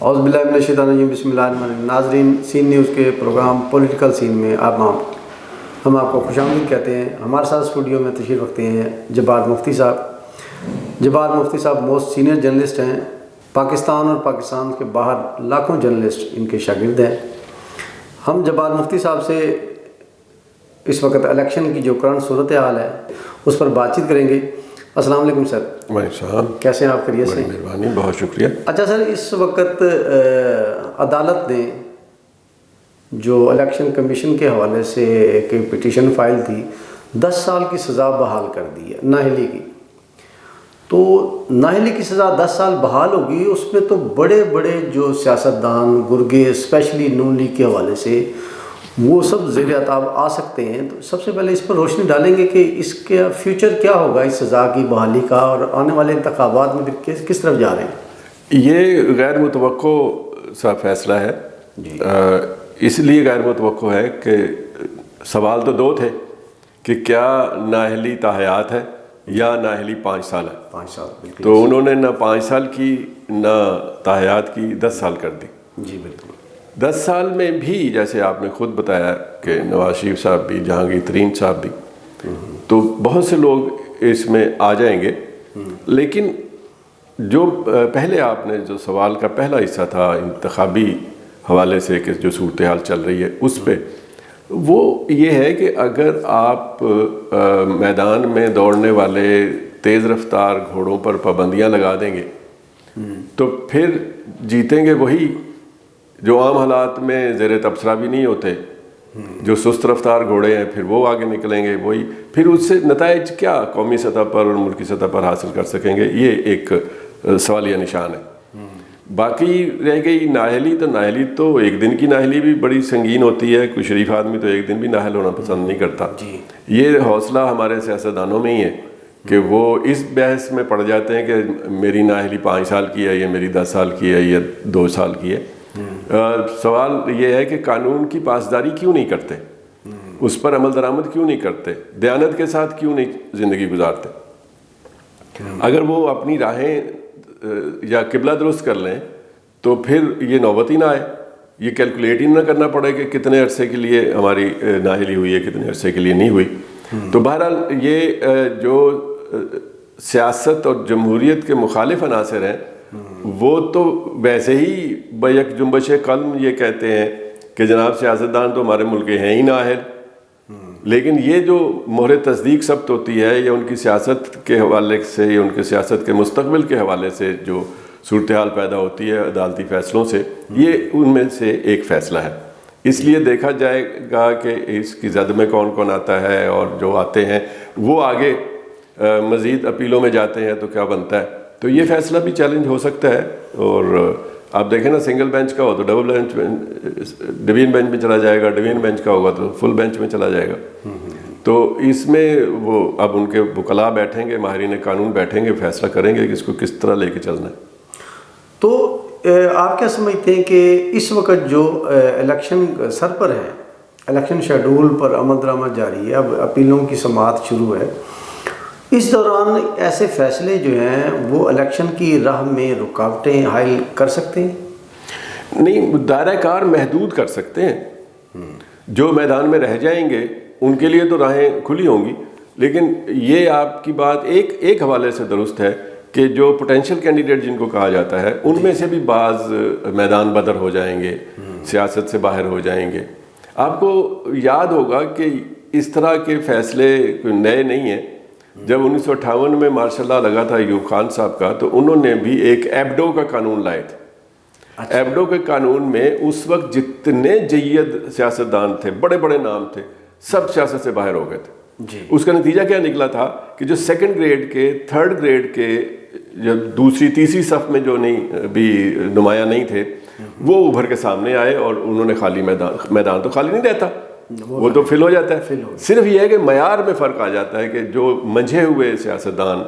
اعوذ باللہ من الشیطان الرجیم، بسم اللہ الرحمن الرحیم۔ ناظرین، سین نیوز کے پروگرام پولیٹیکل سین میں ہم آپ کو خوش آمدید کہتے ہیں۔ ہمارے ساتھ اسٹوڈیو میں تشریف رکھتے ہیں جبار مفتی صاحب۔ جبار مفتی صاحب موسٹ سینئر جرنلسٹ ہیں، پاکستان اور پاکستان کے باہر لاکھوں جرنلسٹ ان کے شاگرد ہیں۔ ہم جبار مفتی صاحب سے اس وقت الیکشن کی جو کرنٹ صورتحال ہے اس پر بات چیت کریں گے۔ السلام علیکم سر۔ وعلیکم السلام۔ کیسے ہیں آپ؟ خیریت سے؟ مہربانی، بہت شکریہ۔ اچھا سر، اس وقت عدالت نے جو الیکشن کمیشن کے حوالے سے ایک پٹیشن فائل تھی، 10 سال کی سزا بحال کر دی ہے نااہلی کی۔ تو نااہلی کی سزا 10 سال بحال ہوگی، اس میں تو بڑے بڑے جو سیاستدان گرگے اسپیشلی نون لیگ کے حوالے سے وہ سب زیر عتاب آ سکتے ہیں۔ تو سب سے پہلے اس پر روشنی ڈالیں گے کہ اس کا فیوچر کیا ہوگا اس سزا کی بحالی کا، اور آنے والے انتخابات میں پھر کس طرف جا رہے ہیں؟ یہ غیر متوقع سا فیصلہ ہے جی۔ اس لیے غیر متوقع ہے کہ سوال تو دو تھے کہ کیا نااہلی تاحیات ہے یا نااہلی 5 سال ہے۔ 5 سال بالکل۔ تو انہوں نے نہ 5 سال کی نہ تاحیات کی، 10 سال کر دی۔ جی بالکل۔ 10 سال میں بھی جیسے آپ نے خود بتایا کہ نواز شریف صاحب بھی، جہانگیر ترین صاحب بھی، تو بہت سے لوگ اس میں آ جائیں گے۔ لیکن جو پہلے آپ نے جو سوال کا پہلا حصہ تھا انتخابی حوالے سے کہ جو صورتحال چل رہی ہے اس پہ، وہ یہ ہے کہ اگر آپ میدان میں دوڑنے والے تیز رفتار گھوڑوں پر پابندیاں لگا دیں گے تو پھر جیتیں گے وہی جو عام حالات میں زیر تبصرہ بھی نہیں ہوتے، جو سست رفتار گھوڑے ہیں پھر وہ آگے نکلیں گے وہی، پھر اس سے نتائج کیا قومی سطح پر اور ملکی سطح پر حاصل کر سکیں گے، یہ ایک سوالیہ نشان ہے۔ باقی رہ گئی نااہلی، تو نااہلی تو ایک دن کی نااہلی بھی بڑی سنگین ہوتی ہے، کوئی شریف آدمی تو ایک دن بھی نااہل ہونا پسند نہیں کرتا۔ یہ حوصلہ ہمارے سیاستدانوں میں ہی ہے کہ وہ اس بحث میں پڑ جاتے ہیں کہ میری نااہلی 5 سال کی ہے یا میری 10 سال کی ہے یا 2 سال کی ہے۔ سوال یہ ہے کہ قانون کی پاسداری کیوں نہیں کرتے، اس پر عمل درآمد کیوں نہیں کرتے، دیانت کے ساتھ کیوں نہیں زندگی گزارتے۔ اگر وہ اپنی راہیں یا قبلہ درست کر لیں تو پھر یہ نوبت ہی نہ آئے، یہ کیلکولیٹ ہی نہ کرنا پڑے کہ کتنے عرصے کے لیے ہماری نااہلی ہوئی ہے، کتنے عرصے کے لیے نہیں ہوئی۔ تو بہرحال یہ جو سیاست اور جمہوریت کے مخالف عناصر ہیں وہ تو ویسے ہی بیک جنبش قلم یہ کہتے ہیں کہ جناب سیاستدان تو ہمارے ملک کے ہیں ہی نااہل، لیکن یہ جو مہر تصدیق ثبت ہوتی ہے یا ان کی سیاست کے حوالے سے یا ان کے سیاست کے مستقبل کے حوالے سے جو صورتحال پیدا ہوتی ہے عدالتی فیصلوں سے، یہ ان میں سے ایک فیصلہ ہے۔ اس لیے دیکھا جائے گا کہ اس کی زد میں کون کون آتا ہے، اور جو آتے ہیں وہ آگے مزید اپیلوں میں جاتے ہیں تو کیا بنتا ہے۔ تو یہ فیصلہ بھی چیلنج ہو سکتا ہے، اور آپ دیکھیں نا سنگل بینچ کا ہو تو ڈبل بینچ میں، ڈوین بینچ میں چلا جائے گا، ڈوین بینچ کا ہوگا تو فل بینچ میں چلا جائے گا۔ تو اس میں وہ اب ان کے وکلاء بیٹھیں گے، ماہرین قانون بیٹھیں گے، فیصلہ کریں گے کہ اس کو کس طرح لے کے چلنا ہے۔ تو آپ کیا سمجھتے ہیں کہ اس وقت جو الیکشن سر پر ہے، الیکشن شیڈول پر عمل درآمد جاری ہے، اب اپیلوں کی سماعت شروع ہے، اس دوران ایسے فیصلے جو ہیں وہ الیکشن کی راہ میں رکاوٹیں حائل کر سکتے ہیں؟ نہیں، دائرہ کار محدود کر سکتے ہیں۔ جو میدان میں رہ جائیں گے ان کے لیے تو راہیں کھلی ہوں گی، لیکن یہ آپ کی بات ایک حوالے سے درست ہے کہ جو پوٹینشیل کینڈیڈیٹ جن کو کہا جاتا ہے ان میں سے بھی بعض میدان بدر ہو جائیں گے، سیاست سے باہر ہو جائیں گے۔ آپ کو یاد ہوگا کہ اس طرح کے فیصلے نئے نہیں ہیں۔ جب 1958 میں مارشل لاء لگا تھا ایوب خان صاحب کا، تو انہوں نے بھی ایک ایبڈو کا قانون لائے تھے۔ ایبڈو کے قانون میں اس وقت جتنے جید سیاستدان تھے، بڑے بڑے نام تھے، سب سیاست سے باہر ہو گئے تھے۔ اس کا نتیجہ کیا نکلا تھا کہ جو 2nd گریڈ کے، 3rd گریڈ کے، جب دوسری تیسری صف میں جو نہیں بھی نمایاں نہیں تھے وہ ابھر کے سامنے آئے، اور انہوں نے خالی میدان تو خالی نہیں رہتا، وہ تو فل ہو جاتا ہے۔ صرف یہ ہے کہ معیار میں فرق آ جاتا ہے کہ جو منجھے ہوئے سیاستدان،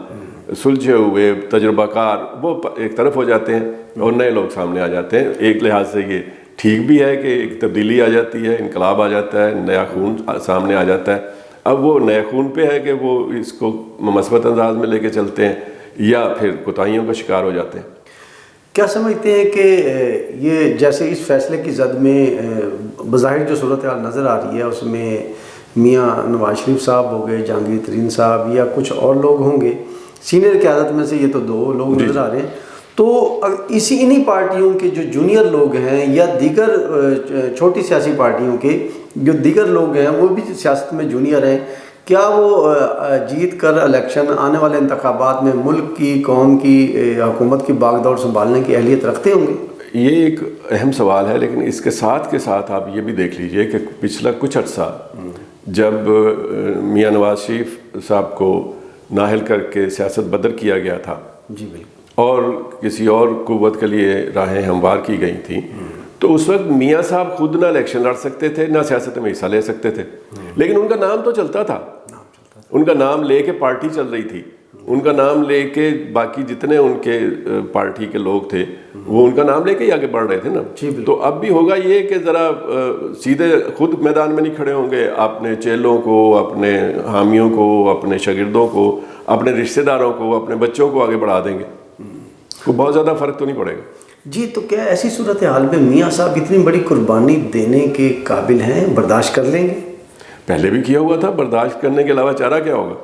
سلجھے ہوئے تجربہ کار، وہ ایک طرف ہو جاتے ہیں اور نئے لوگ سامنے آ جاتے ہیں۔ ایک لحاظ سے یہ ٹھیک بھی ہے کہ ایک تبدیلی آ جاتی ہے، انقلاب آ جاتا ہے، نیا خون سامنے آ جاتا ہے۔ اب وہ نئے خون پہ ہے کہ وہ اس کو مثبت انداز میں لے کے چلتے ہیں یا پھر کوتاہیوں کا شکار ہو جاتے ہیں۔ کیا سمجھتے ہیں کہ یہ جیسے اس فیصلے کی زد میں بظاہر جو صورتحال نظر آ رہی ہے اس میں میاں نواز شریف صاحب ہو گئے، جہانگیر ترین صاحب یا کچھ اور لوگ ہوں گے سینئر قیادت میں سے، یہ تو 2 لوگ نظر آ رہے ہیں، تو انہی پارٹیوں کے جو جونیئر لوگ ہیں یا دیگر چھوٹی سیاسی پارٹیوں کے جو دیگر لوگ ہیں وہ بھی سیاست میں جونیئر ہیں، کیا وہ جیت کر الیکشن آنے والے انتخابات میں ملک کی، قوم کی، حکومت کی باغ دور سنبھالنے کی اہلیت رکھتے ہوں گے؟ یہ ایک اہم سوال ہے، لیکن اس کے ساتھ آپ یہ بھی دیکھ لیجئے کہ پچھلا کچھ عرصہ جب میاں نواز شریف صاحب کو نااہل کر کے سیاست بدر کیا گیا تھا، جی بالکل، اور کسی اور قوت کے لیے راہیں ہموار کی گئی تھیں، تو اس وقت میاں صاحب خود نہ الیکشن لڑ سکتے تھے، نہ سیاست میں حصہ لے سکتے تھے، لیکن ان کا نام تو چلتا تھا، ان کا نام لے کے پارٹی چل رہی تھی، ان کا نام لے کے باقی جتنے ان کے پارٹی کے لوگ تھے وہ ان کا نام لے کے ہی آگے بڑھ رہے تھے نا۔ تو اب بھی ہوگا یہ کہ ذرا سیدھے خود میدان میں نہیں کھڑے ہوں گے، اپنے چیلوں کو، اپنے حامیوں کو، اپنے شاگردوں کو، اپنے رشتہ داروں کو، اپنے بچوں کو آگے بڑھا دیں گے، وہ بہت زیادہ فرق تو نہیں پڑے گا۔ جی، تو کیا ایسی صورتحال میں میاں صاحب اتنی بڑی قربانی دینے کے قابل ہیں، برداشت کر لیں گے؟ پہلے بھی کیا ہوا تھا، برداشت کرنے کے علاوہ چارہ کیا ہوگا؟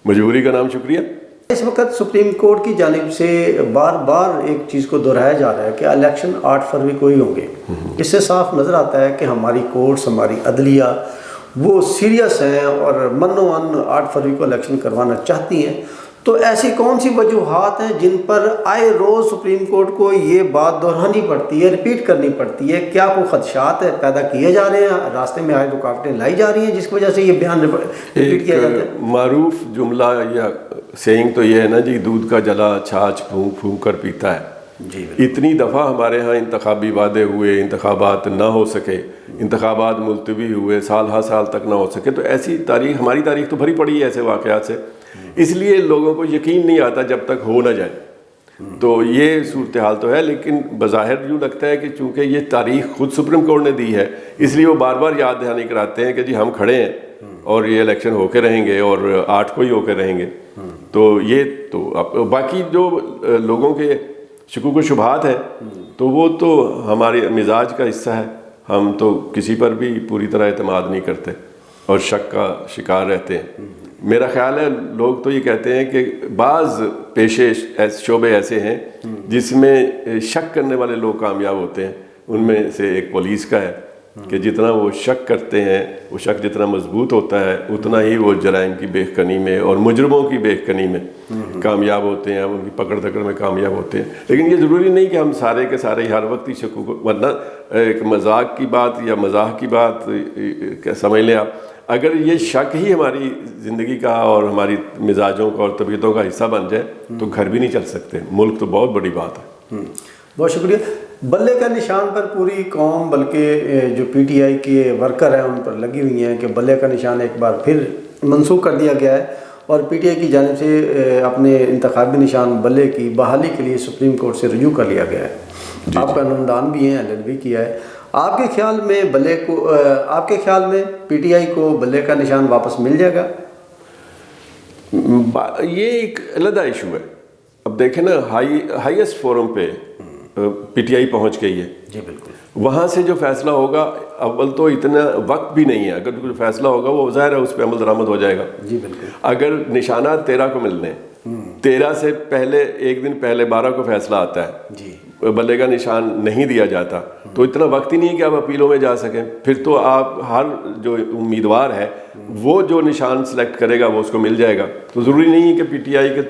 مجبوری کا نام شکریہ۔ اس وقت سپریم کورٹ کی جانب سے بار بار ایک چیز کو دہرایا جا رہا ہے کہ الیکشن 8 فروری کو ہی ہوں گے۔ اس سے صاف نظر آتا ہے کہ ہماری کورٹس، ہماری عدلیہ وہ سیریس ہیں اور من و من 8 فروری کو الیکشن کروانا چاہتی ہیں۔ تو ایسی کون سی وجوہات ہیں جن پر آئے روز سپریم کورٹ کو یہ بات دہرانی پڑتی ہے، ریپیٹ کرنی پڑتی ہے؟ کیا کوئی خدشات پیدا کیے جا رہے ہیں، راستے میں آئے رکاوٹیں لائی جا رہی ہیں جس کی وجہ سے یہ بیان ریپیٹ کیا جاتا ہے؟ معروف جملہ یا سینگ تو یہ ہے نا جی، دودھ کا جلا چھاچھ پھونک پھونک کر پیتا ہے۔ جی، اتنی دفعہ ہمارے ہاں انتخابی وعدے ہوئے، انتخابات نہ ہو سکے، انتخابات ملتوی ہوئے، سال ہر سال تک نہ ہو سکے، تو ایسی تاریخ، ہماری تاریخ تو بھری پڑی ہے ایسے واقعات سے، اس لیے لوگوں کو یقین نہیں آتا جب تک ہو نہ جائے۔ تو یہ صورتحال تو ہے، لیکن بظاہر یوں لگتا ہے کہ چونکہ یہ تاریخ خود سپریم کورٹ نے دی ہے، اس لیے وہ بار بار یاد دہانی کراتے ہیں کہ جی ہم کھڑے ہیں اور یہ الیکشن ہو کے رہیں گے اور 8 کو ہی ہو کے رہیں گے۔ تو یہ تو باقی جو لوگوں کے شکوک و شبہات ہیں تو وہ تو ہمارے مزاج کا حصہ ہے، ہم تو کسی پر بھی پوری طرح اعتماد نہیں کرتے اور شک کا شکار رہتے ہیں۔ میرا خیال ہے لوگ تو یہ کہتے ہیں کہ بعض پیشے شعبے ایسے ہیں جس میں شک کرنے والے لوگ کامیاب ہوتے ہیں، ان میں سے ایک پولیس کا ہے کہ جتنا وہ شک کرتے ہیں، وہ شک جتنا مضبوط ہوتا ہے اتنا ہی وہ جرائم کی بیخکنی میں اور مجرموں کی بیخکنی میں کامیاب ہوتے ہیں، ان کی پکڑ دکڑ میں کامیاب ہوتے ہیں۔ لیکن یہ ضروری نہیں کہ ہم سارے کے سارے ہر وقت ہی شکوک، ورنہ ایک مذاق کی بات یا مزاح کی بات سمجھ لیں آپ، اگر یہ شک ہی ہماری زندگی کا اور ہماری مزاجوں کا اور طبیعتوں کا حصہ بن جائے تو گھر بھی نہیں چل سکتے۔ ملک تو بہت بڑی بات ہے۔ بہت شکریہ۔ بلے کا نشان پر پوری قوم، بلکہ جو پی ٹی آئی کے ورکر ہیں ان پر لگی ہوئی ہیں کہ بلے کا نشان ایک بار پھر منسوخ کر دیا گیا ہے، اور پی ٹی آئی کی جانب سے اپنے انتخابی نشان بلے کی بحالی کے لیے سپریم کورٹ سے رجوع کر لیا گیا ہے۔ آپ کا نمدان بھی ہے، ایل بھی کیا ہے۔ آپ کے خیال میں بلے کو، آپ کے خیال میں پی ٹی آئی کو بلے کا نشان واپس مل جائے گا؟ یہ ایک علیحدہ ایشو ہے۔ اب دیکھیں نا، ہائیسٹ فورم پہ پی ٹی آئی پہنچ گئی ہے۔ جی بالکل۔ وہاں سے جو فیصلہ ہوگا، اول تو اتنا وقت بھی نہیں ہے، اگر کوئی فیصلہ ہوگا وہ ظاہر ہے اس پہ عمل درآمد ہو جائے گا۔ جی بالکل۔ اگر نشانات 13 کو ملنے، 13 سے پہلے ایک دن پہلے 12 کو فیصلہ آتا ہے، جی، بلے کا نشان نہیں دیا جاتا، تو اتنا وقت ہی نہیں ہے کہ آپ اپیلوں میں جا سکیں۔ پھر تو آپ ہر جو امیدوار ہے وہ جو نشان سلیکٹ کرے گا وہ اس کو مل جائے گا۔ تو ضروری نہیں ہے کہ پی ٹی آئی کے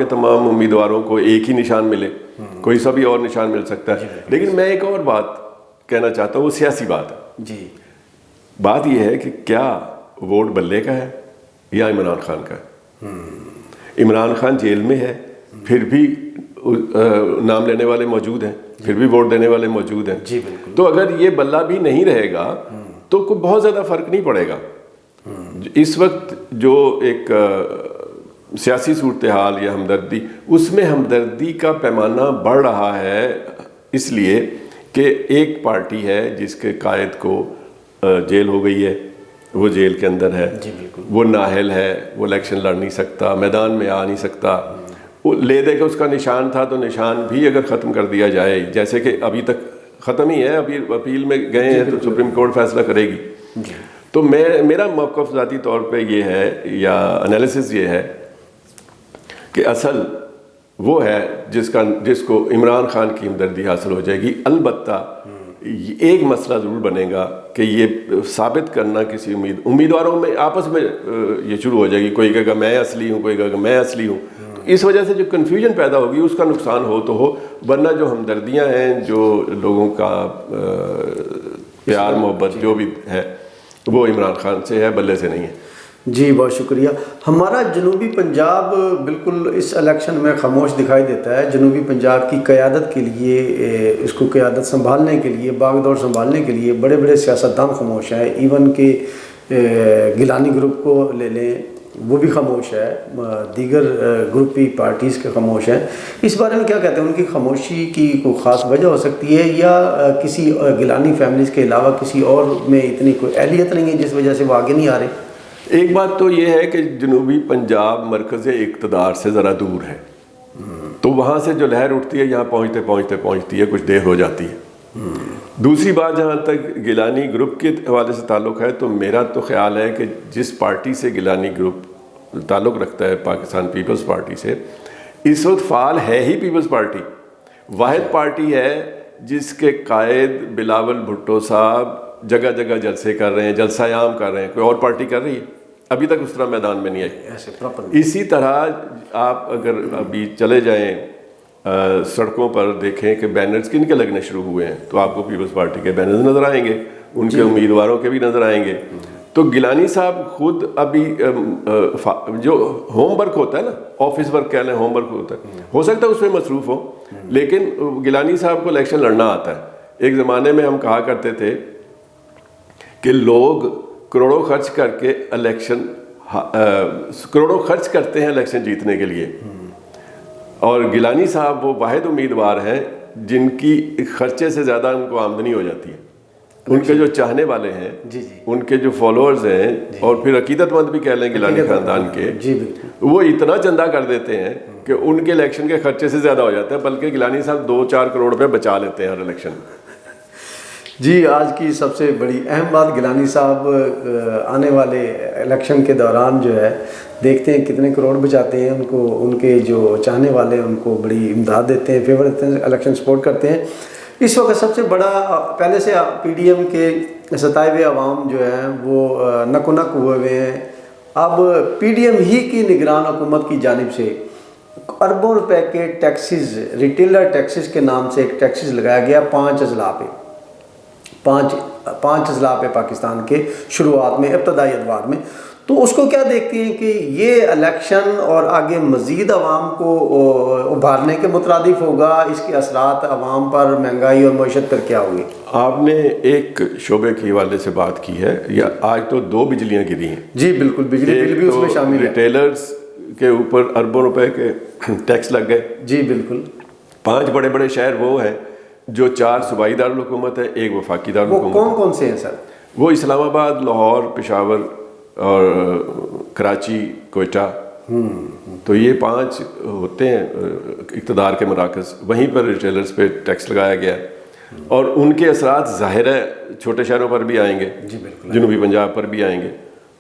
تمام امیدواروں کو ایک ہی نشان ملے، کوئی سا بھی اور نشان مل سکتا ہے۔ لیکن میں ایک اور بات کہنا چاہتا ہوں، وہ سیاسی بات ہے۔ جی، بات یہ ہے کہ کیا ووٹ بلے کا ہے یا عمران خان کا ہے؟ عمران خان جیل میں ہے، پھر بھی نام لینے والے موجود ہیں، پھر بھی ووٹ دینے والے موجود ہیں۔ جی بالکل۔ تو اگر یہ بلہ بھی نہیں رہے گا تو کوئی بہت زیادہ فرق نہیں پڑے گا۔ اس وقت جو ایک سیاسی صورتحال یا ہمدردی، اس میں ہمدردی کا پیمانہ بڑھ رہا ہے، اس لیے کہ ایک پارٹی ہے جس کے قائد کو جیل ہو گئی ہے، وہ جیل کے اندر ہے، جی بالکل، وہ نااہل ہے، وہ الیکشن لڑ نہیں سکتا، میدان میں آ نہیں سکتا، وہ لے دے کے اس کا نشان تھا تو نشان بھی اگر ختم کر دیا جائے، جیسے کہ ابھی تک ختم ہی ہے، ابھی اپیل میں گئے ہیں تو سپریم کورٹ فیصلہ کرے گی. تو میرا موقف ذاتی طور پہ یہ ہے یا انالیسس یہ ہے کہ اصل وہ ہے جس کو عمران خان کی ہمدردی حاصل ہو جائے گی. البتہ ایک مسئلہ ضرور بنے گا کہ یہ ثابت کرنا کسی امیدواروں میں آپس میں یہ شروع ہو جائے گی، کوئی کہے گا میں اصلی ہوں، کوئی کہے گا میں اصلی ہوں. اس وجہ سے جو کنفیوژن پیدا ہوگی اس کا نقصان ہو تو ہو، ورنہ جو ہمدردیاں ہیں، جو لوگوں کا پیار محبت جو بھی ہے وہ عمران خان سے ہے، بلے سے نہیں ہے. جی بہت شکریہ. ہمارا جنوبی پنجاب بالکل اس الیکشن میں خاموش دکھائی دیتا ہے. جنوبی پنجاب کی قیادت کے لیے، اس کو قیادت سنبھالنے کے لیے، باغ دور سنبھالنے کے لیے بڑے بڑے سیاستدان خاموش ہیں. ایون کہ گیلانی گروپ کو لے لیں، وہ بھی خاموش ہے، دیگر گروپی پارٹیز کے خاموش ہیں. اس بارے میں کیا کہتے ہیں؟ ان کی خاموشی کی کوئی خاص وجہ ہو سکتی ہے یا کسی گیلانی فیملیز کے علاوہ کسی اور میں اتنی کوئی اہلیت نہیں ہے جس وجہ سے وہ آگے نہیں آ رہے؟ ایک بات تو یہ ہے کہ جنوبی پنجاب مرکز اقتدار سے ذرا دور ہے، تو وہاں سے جو لہر اٹھتی ہے یہاں پہنچتی ہے، کچھ دیر ہو جاتی ہے. دوسری بات جہاں تک گیلانی گروپ کے حوالے سے تعلق ہے، تو میرا تو خیال ہے کہ جس پارٹی سے گیلانی گروپ تعلق رکھتا ہے، پاکستان پیپلز پارٹی سے، اس وقت فعال ہے ہی پیپلز پارٹی. واحد پارٹی ہے جس کے قائد بلاول بھٹو صاحب جگہ جگہ جلسے کر رہے ہیں، جلسہ عام کر رہے ہیں. کوئی اور پارٹی کر رہی ہے؟ ابھی تک اس طرح میدان میں نہیں آئی. اسی طرح آپ اگر ابھی چلے جائیں سڑکوں پر دیکھیں کہ بینرز کن کے لگنے شروع ہوئے ہیں، تو آپ کو پیپلز پارٹی کے بینرز نظر آئیں گے، ان کے امیدواروں کے بھی نظر آئیں گے. تو گیلانی صاحب خود ابھی جو ہوم ورک ہوتا ہے نا، آفس ورک کہہ لیں، ہوم ورک ہوتا ہے، ہو سکتا ہے اس میں مصروف ہو، لیکن گیلانی صاحب کو الیکشن لڑنا آتا ہے. ایک زمانے میں ہم کہا کرتے تھے کہ لوگ کروڑوں خرچ کر کے کروڑوں خرچ کرتے ہیں الیکشن جیتنے کے لیے، اور گیلانی صاحب وہ واحد امیدوار ہیں جن کی خرچے سے زیادہ ان کو آمدنی ہو جاتی ہے. ان کے جو چاہنے والے ہیں، ان کے جو فالوورز ہیں، اور پھر عقیدت مند بھی کہہ لیں گیلانی خاندان کے، وہ اتنا چندہ کر دیتے ہیں کہ ان کے الیکشن کے خرچے سے زیادہ ہو جاتا ہے، بلکہ گیلانی صاحب 2-4 کروڑ روپے بچا لیتے ہیں ہر الیکشن میں. جی آج کی سب سے بڑی اہم بات، گیلانی صاحب آنے والے الیکشن کے دوران جو ہے دیکھتے ہیں کتنے کروڑ بچاتے ہیں. ان کے جو چاہنے والے ان کو بڑی امداد دیتے ہیں، فیور دیتے ہیں، الیکشن سپورٹ کرتے ہیں. اس وقت سب سے بڑا، پہلے سے پی ڈی ایم کے 27 عوام جو ہیں وہ نک و نک ہوئے ہیں. اب پی ڈی ایم ہی کی نگران حکومت کی جانب سے اربوں روپے کے ٹیکسز، ریٹیلر ٹیکسز کے نام سے ایک ٹیکسز لگایا گیا 5 اضلاع پہ. 5 اضلاع پہ پاکستان کے شروعات میں، ابتدائی ادوار میں. تو اس کو کیا دیکھتی ہیں کہ یہ الیکشن اور آگے مزید عوام کو ابھارنے کے مترادف ہوگا؟ اس کے اثرات عوام پر، مہنگائی اور معیشت پر کیا ہوگی؟ آپ نے ایک شعبے کے حوالے سے بات کی ہے، یا آج تو 2 بجلیاں گری ہیں. جی بالکل، بجلی بل بھی اس میں شامل ہے. ریٹیلرز کے اوپر اربوں روپے کے ٹیکس لگ گئے. جی بالکل. 5 بڑے بڑے شہر وہ ہیں جو 4 صوبائی دارالحکومت ہے، 1 وفاقی دارالحکومت. وہ کون سے ہیں سر؟ وہ اسلام آباد، لاہور، پشاور اور کراچی، کوئٹہ. تو یہ 5 ہوتے ہیں اقتدار کے مراکز. وہیں پر ریٹیلرز پہ ٹیکس لگایا گیا، اور ان کے اثرات ظاہر ہے چھوٹے شہروں پر بھی آئیں گے، جنوبی پنجاب پر بھی آئیں گے،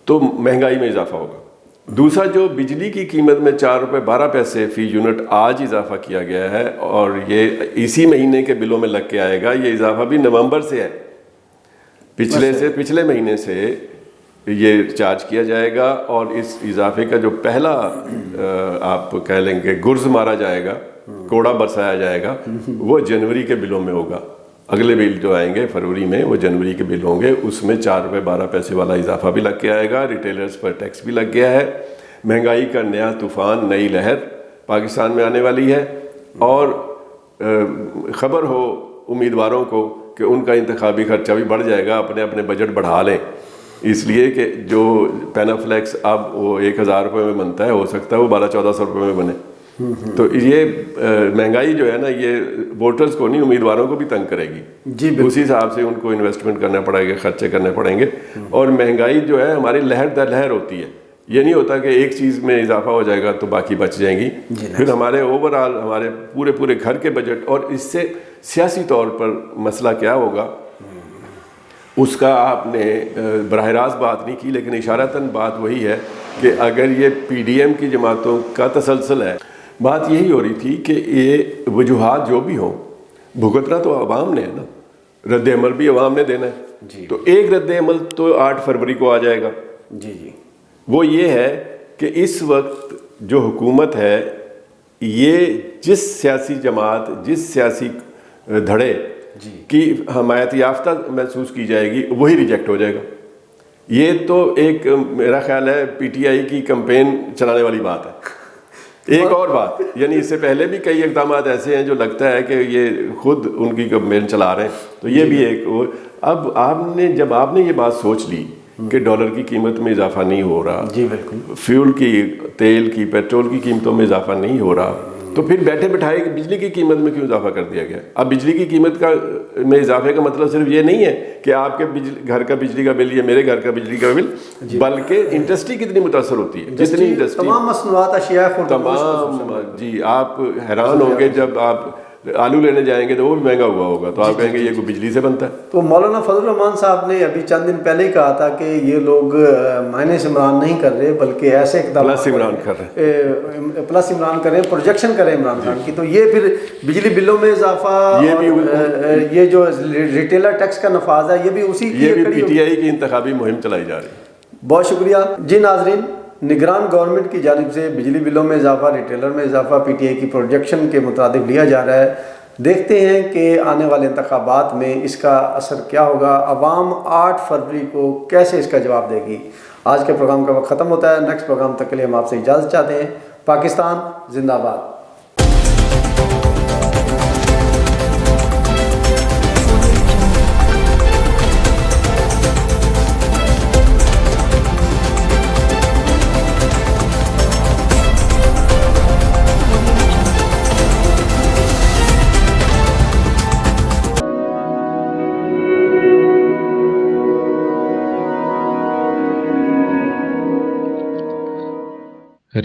تو مہنگائی میں اضافہ ہوگا. دوسرا، جو بجلی کی قیمت میں 4 روپے 12 پیسے فی یونٹ آج اضافہ کیا گیا ہے، اور یہ اسی مہینے کے بلوں میں لگ کے آئے گا. یہ اضافہ بھی نومبر سے ہے، پچھلے مہینے سے یہ چارج کیا جائے گا. اور اس اضافے کا جو پہلا آپ کہہ لیں گے گرز مارا جائے گا، کوڑا برسایا جائے گا، وہ جنوری کے بلوں میں ہوگا. اگلے بل جو آئیں گے فروری میں، وہ جنوری کے بل ہوں گے. اس میں 4 روپے 12 پیسے والا اضافہ بھی لگ کے آئے گا. ریٹیلرز پر ٹیکس بھی لگ گیا ہے. مہنگائی کا نیا طوفان، نئی لہر پاکستان میں آنے والی ہے. اور خبر ہو امیدواروں کو کہ ان کا انتخابی خرچہ بھی بڑھ جائے گا. اپنے بجٹ بڑھا لیں، اس لیے کہ جو پینافلیکس اب وہ 1000 روپے میں بنتا ہے، ہو سکتا ہے وہ 1200-1400 روپے میں بنے. تو یہ مہنگائی جو ہے نا، یہ ووٹرز کو نہیں، امیدواروں کو بھی تنگ کرے گی. جی اسی حساب سے ان کو انویسٹمنٹ کرنا پڑے گا، خرچے کرنے پڑیں گے. اور مہنگائی جو ہے ہماری لہر در لہر ہوتی ہے. یہ نہیں ہوتا کہ ایک چیز میں اضافہ ہو جائے گا تو باقی بچ جائیں گی. پھر ہمارے اوور آل ہمارے پورے گھر کے بجٹ، اور اس سے سیاسی طور پر مسئلہ کیا ہوگا اس کا آپ نے براہ راست بات نہیں کی، لیکن اشارتاً بات وہی ہے کہ اگر یہ پی ڈی ایم کی جماعتوں کا تسلسل ہے، بات یہی ہو رہی تھی کہ یہ وجوہات جو بھی ہوں بھگتنا تو عوام نے ہے نا، رد عمل بھی عوام نے دینا ہے. تو ایک رد عمل تو 8 فروری کو آ جائے گا. وہ یہ ہے کہ اس وقت جو حکومت ہے یہ جس سیاسی جماعت، جس سیاسی دھڑے کی حمایت یافتہ محسوس کی جائے گی وہی ریجیکٹ ہو جائے گا. یہ تو ایک میرا خیال ہے پی ٹی آئی کی کمپین چلانے والی بات ہے. ایک اور بات، یعنی اس سے پہلے بھی کئی اقدامات ایسے ہیں جو لگتا ہے کہ یہ خود ان کی کمپین چلا رہے ہیں، تو یہ بھی ایک. اب جب آپ نے یہ بات سوچ لی کہ ڈالر کی قیمت میں اضافہ نہیں ہو رہا، بالکل، فیول کی، تیل کی، پیٹرول کی قیمتوں میں اضافہ نہیں ہو رہا، تو پھر بیٹھے بٹھائے کہ بجلی کی قیمت میں کیوں اضافہ کر دیا گیا. اب بجلی کی قیمت میں اضافے کا مطلب صرف یہ نہیں ہے کہ آپ کے گھر کا بجلی کا بل یا میرے گھر کا بجلی کا بل، بلکہ انڈسٹری کتنی متاثر ہوتی ہے. جتنی انڈسٹری، تمام مصنوعات، اشیاء، تمام، جی آپ حیران ہوں گے جب آپ آلو لینے جائیں گے تو وہ بھی مہنگا ہوا ہوگا، تو آپ کہیں گے یہ کوئی بجلی سے بنتا ہے. تو مولانا فضل الرحمان صاحب نے ابھی چند دن پہلے ہی کہا تھا کہ یہ لوگ مائنس عمران نہیں کر رہے بلکہ ایسے پلس عمران کر رہے ہیں، پلس عمران کر رہے ہیں، پروجیکشن کریں عمران خان کی. تو یہ پھر بجلی بلوں میں اضافہ، یہ جو ریٹیلر ٹیکس کا نفاذ ہے، یہ بھی اسی کی، یہ بھی پی ٹی آئی کی انتخابی مہم چلائی جا رہی ہے. بہت شکریہ جی. ناظرین، نگران گورنمنٹ کی جانب سے بجلی بلوں میں اضافہ، ریٹیلر میں اضافہ پی ٹی آئی کی پروجیکشن کے مطابق لیا جا رہا ہے. دیکھتے ہیں کہ آنے والے انتخابات میں اس کا اثر کیا ہوگا، عوام 8 فروری کو کیسے اس کا جواب دے گی. آج کے پروگرام کا وقت ختم ہوتا ہے. نیکسٹ پروگرام تک کے لیے ہم آپ سے اجازت چاہتے ہیں. پاکستان زندہ باد.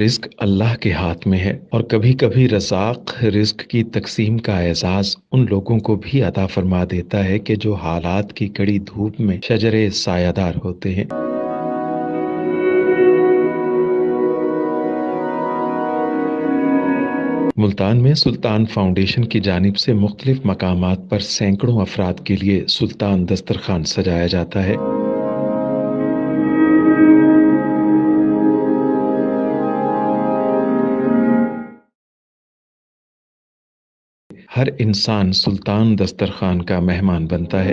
رزق اللہ کے ہاتھ میں ہے، اور کبھی کبھی رزاق رزق کی تقسیم کا اعزاز ان لوگوں کو بھی عطا فرما دیتا ہے کہ جو حالات کی کڑی دھوپ میں شجرے سایہ دار ہوتے ہیں. ملتان میں سلطان فاؤنڈیشن کی جانب سے مختلف مقامات پر سینکڑوں افراد کے لیے سلطان دسترخوان سجایا جاتا ہے. ہر انسان سلطان دسترخوان کا مہمان بنتا ہے.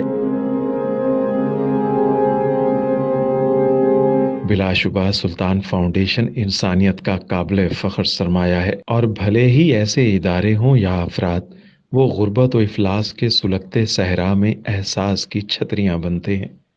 بلا شبہ سلطان فاؤنڈیشن انسانیت کا قابل فخر سرمایہ ہے، اور بھلے ہی ایسے ادارے ہوں یا افراد، وہ غربت و افلاس کے سلگتے صحرا میں احساس کی چھتریاں بنتے ہیں.